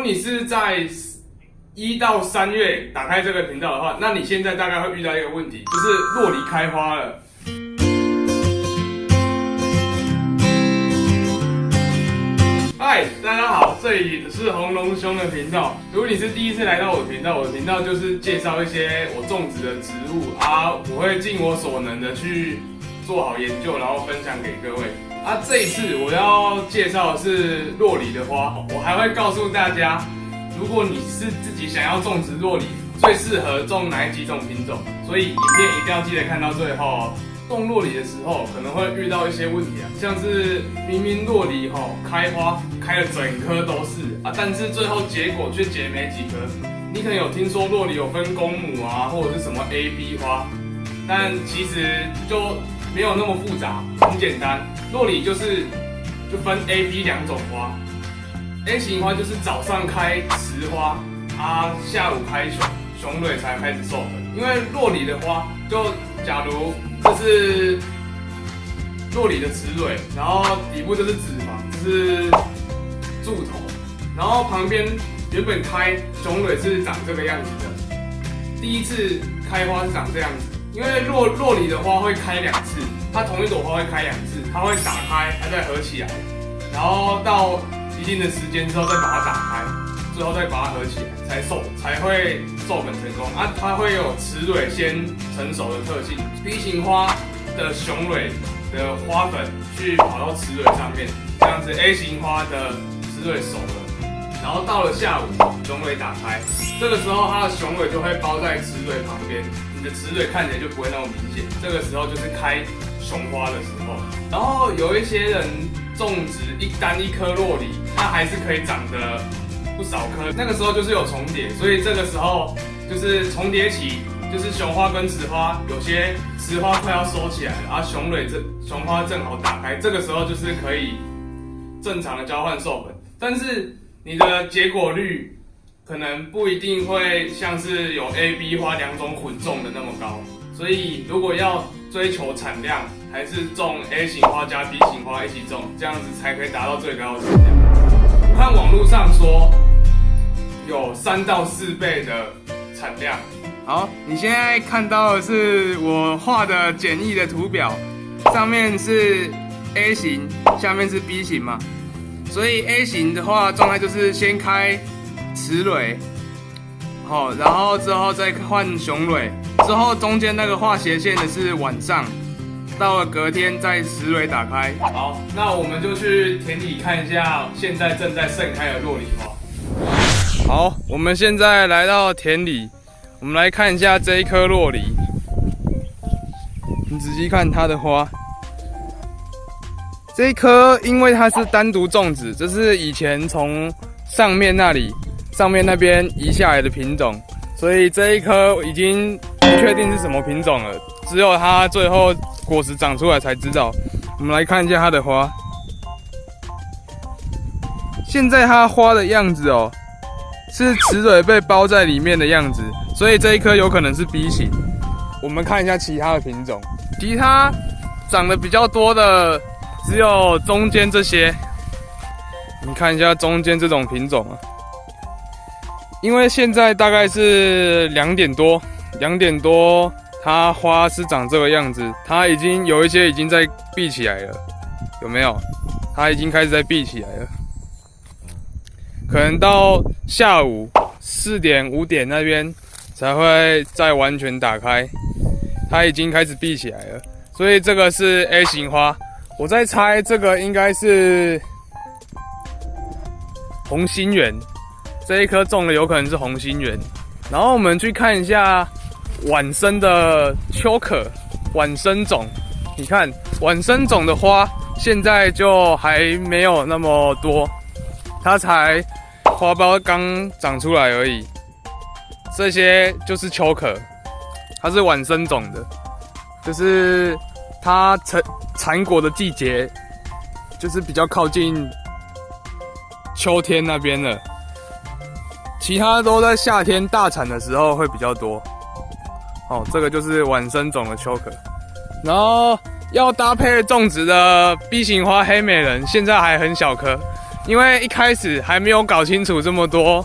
果你是在1到3月打开这个频道的话，那你现在大概会遇到一个问题，就是酪梨开花了。嗨，大家好，这里是红龙兄的频道。如果你是第一次来到我的频道，我的频道就是介绍一些我种植的植物啊，我会尽我所能的去做好研究，然后分享给各位。这一次我要介绍的是酪梨的花，我还会告诉大家，如果你是自己想要种植酪梨，最适合种哪几种品种。所以影片一定要记得看到最后哦。种酪梨的时候可能会遇到一些问题像是明明酪梨开花开了整颗都是但是最后结果却结没几颗。你可能有听说酪梨有分公母或者是什么 A、B 花，但其实就没有那么复杂，很简单。酪梨就分 A、B 2种花。A 型花就是早上开雌花下午开雄蕊才开始授粉。因为酪梨的花，就假如这是酪梨的雌蕊，然后底部就是脂肪，这是柱头，然后旁边原本开雄蕊是长这个样子的，第一次开花是长这样子。因为酪梨的花会开2次，它同一朵花会开2次，它会打开，它再合起来，然后到一定的时间之后再把它打开，最后再把它合起来，才会授粉成功它会有雌蕊先成熟的特性。B 型花的雄蕊的花粉去跑到雌蕊上面，这样子 A 型花的雌蕊熟了，然后到了下午雄蕊打开，这个时候它的雄蕊就会包在雌蕊旁边，你的雌蕊看起来就不会那么明显。这个时候就是开雄花的时候。然后有一些人种植单一颗酪梨，它还是可以长得不少颗，那个时候就是有重叠，所以这个时候就是重叠期，就是雄花跟雌花，有些雌花快要收起来了雄花正好打开，这个时候就是可以正常的交换授粉，但是你的结果率可能不一定会像是有 A、B 花2种混种的那么高，所以如果要追求产量，还是种 A 型花加 B 型花一起种，这样子才可以达到最高的产量。我看网络上说有3到4倍的产量。好，你现在看到的是我画的简易的图表，上面是 A 型，下面是 B 型嘛，所以 A 型的话状态就是先开雌蕊，然后之后再换雄蕊，之后中间那个画斜线的是晚上，到了隔天再雌蕊打开。好，那我们就去田里看一下现在正在盛开的酪梨花。好，我们现在来到田里，我们来看一下这一颗酪梨。你仔细看它的花，这一颗因为它是单独种植，这是以前从上面那边移下来的品种，所以这一颗已经不确定是什么品种了，只有它最后果实长出来才知道。我们来看一下它的花，现在它花的样子是雌蕊被包在里面的样子，所以这一颗有可能是 B 型。我们看一下其他的品种，其他长得比较多的只有中间这些。你看一下中间这种品种因为现在大概是2点多，它花是长这个样子，它已经有一些已经在闭起来了，有没有？它已经开始在闭起来了。可能到下午4点5点那边才会再完全打开，它已经开始闭起来了，所以这个是 A 型花。我在猜这个应该是红心圆，这一颗种的有可能是红心圆。然后我们去看一下晚生的秋可，晚生种。你看晚生种的花现在就还没有那么多，它才花苞刚长出来而已。这些就是秋可，它是晚生种的，就是它产果的季节就是比较靠近秋天那边了，其他都在夏天大产的时候会比较多。这个就是晚生种的秋可。然后要搭配种植的 B 型花黑美人，现在还很小颗，因为一开始还没有搞清楚这么多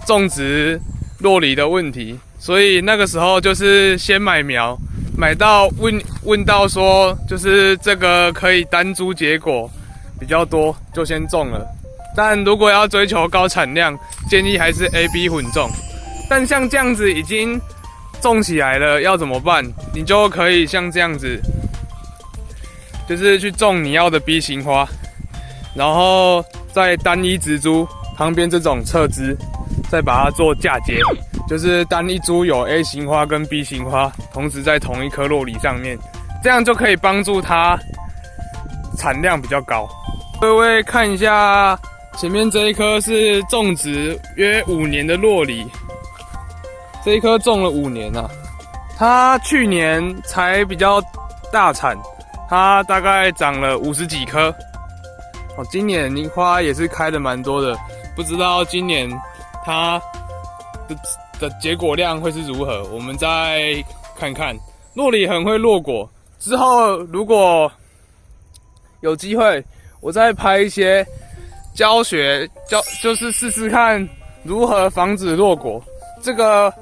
种植酪梨的问题，所以那个时候就是先买苗，买到问到说就是这个可以单株结果比较多，就先种了。但如果要追求高产量，建议还是 A、B 混种。但像这样子已经种起来了，要怎么办？你就可以像这样子，就是去种你要的 B 型花，然后在单一植株旁边这种侧枝，再把它做嫁接，就是单一株有 A 型花跟 B 型花同时在同一颗酪梨上面，这样就可以帮助它产量比较高。各位看一下，前面这一颗是种植约5年的酪梨，这一颗种了5年啊，它去年才比较大产，它大概长了50几颗。今年花也是开的蛮多的，不知道今年它的结果量会是如何，我们再看看。酪梨很会落果，之后如果有机会，我再拍一些教学，就是试试看如何防止落果。这个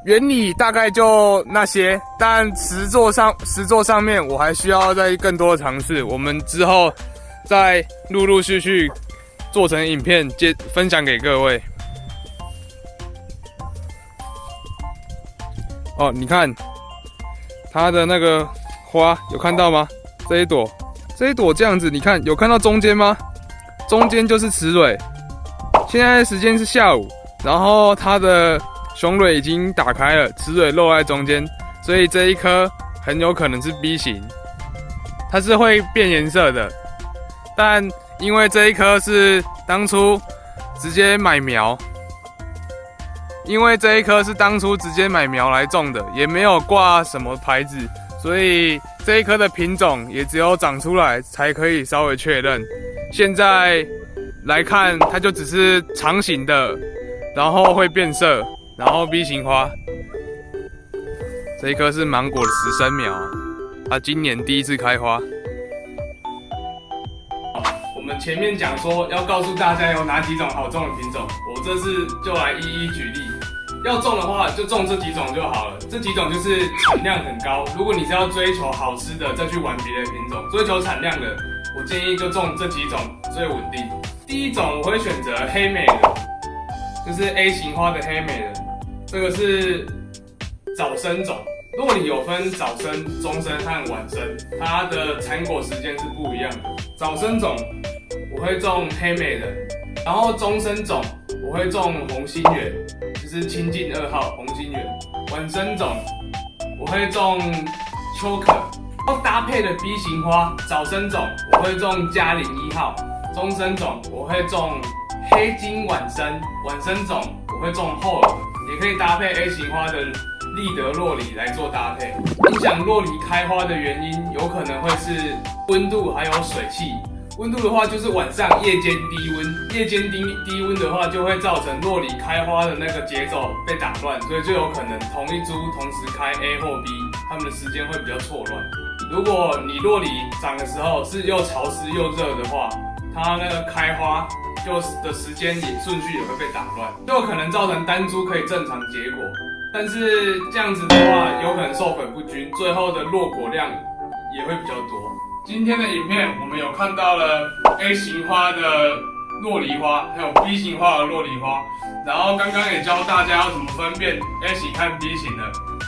原理大概就那些，但实作上面我还需要再更多的尝试。我们之后再陆续做成影片分享给各位。你看它的那个花有看到吗？这一朵这样子，你看有看到中间吗？中间就是雌蕊。现在时间是下午，然后它的雄蕊已经打开了，雌蕊露在中间，所以这一颗很有可能是 B 型，它是会变颜色的。但因为这一颗是当初直接买苗来种的，也没有挂什么牌子，所以这一颗的品种也只有长出来才可以稍微确认。现在来看，它就只是长形的，然后会变色，然后 B 型花。这一颗是芒果的实生苗，它今年第一次开花。我们前面讲说要告诉大家有哪几种好种的品种，我这次就来一一举例。要种的话，就种这几种就好了。这几种就是产量很高。如果你是要追求好吃的，再去玩别的品种，追求产量的，我建议就种这几种最稳定。第一种我会选择黑美人，就是 A 型花的黑美人，这个是早生种。酪梨有分早生、中生和晚生，它的产果时间是不一样的。早生种我会种黑美人，然后中生种我会种红心圆，就是清境2号红心圆。晚生种我会种秋可，然后搭配的 B 型花，早生种我会种嘉陵1号，中生种我会种黑金晚生，晚生种我会种厚耳，也可以搭配 A 型花的立德酪梨来做搭配。影响酪梨开花的原因，有可能会是温度还有水汽。温度的话，就是晚上夜间低温，夜间低温的话，就会造成酪梨开花的那个节奏被打乱，所以就有可能同一株同时开 A 或 B， 它们的时间会比较错乱。如果你酪梨长的时候是又潮湿又热的话，它那个开花的时间顺序也会被打乱，就有可能造成单株可以正常结果。但是这样子的话，有可能授粉不均，最后的落果量也会比较多。今天的影片我们有看到了 A 型花的酪梨花，还有 B 型花的酪梨花，然后刚刚也教大家要怎么分辨 A 型和 B 型的。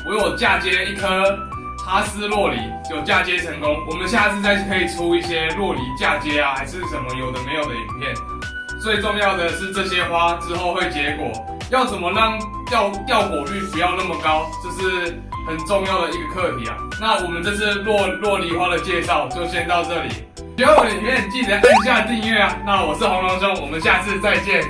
我有嫁接一颗哈斯酪梨，有嫁接成功。我们下次再可以出一些酪梨嫁接还是什么有的没有的影片。最重要的是这些花之后会结果，要怎么让掉果率不要那么高，这是很重要的一个课题啊。那我们这次酪梨花的介绍就先到这里，喜欢我的影片记得按下订阅啊。那我是红龙兄，我们下次再见。